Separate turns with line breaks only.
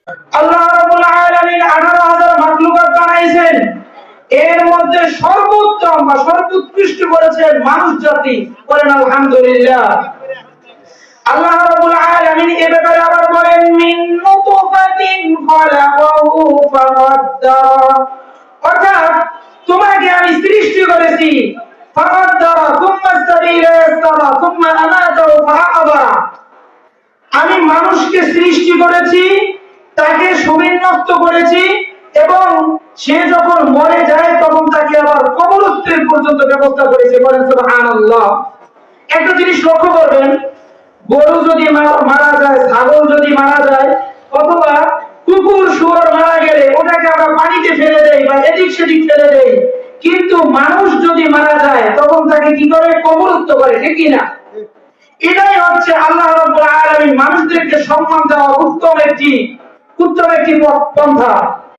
আল্লাহ রাব্বুল আলামিন 18,000 মাখলুকাত বানাইছেন, এর মধ্যে সর্বোত্তম বা সর্বোৎকৃষ্ট করেছেন মানুষ জাতি। বলেন আলহামদুলিল্লাহ। আল্লাহ রাব্বুল আলামিন এ ব্যাপারে আবার বলেন, মিন নুতফাতিন খালাকাহু ফাকাদ্দারা, অর্থাৎ তোমাকে আমি সৃষ্টি করেছি, ফাকাদ্দারা সুম্মা সাবিলা ইয়াসসারা সুম্মা আমাতাহু ফাআকবারা, আমি মানুষকে সৃষ্টি করেছি, তাকে সুবিন্যস্ত করেছি, এবং সে যখন মরে যায় তখন তাকে আবার কবরস্থের পর্যন্ত ব্যবস্থা করেছে। বলেন সুবহানাল্লাহ। একটা জিনিস লক্ষ্য করবেন, গরু যদি মারা যায়, ছাগল যদি মারা যায়, অথবা কুকুর শুয়োর মারা গেলে ওটাকে আমরা পানিতে ফেলে দেই বা এদিক সেদিক ফেলে দেই, কিন্তু মানুষ যদি মারা যায় তখন তাকে কি করে? কবরস্থ করে, ঠিক কিনা? এটাই হচ্ছে আল্লাহ রাব্বুল আলামিন মানুষদেরকে সম্মান দেওয়া উত্তম একটি পন্থা।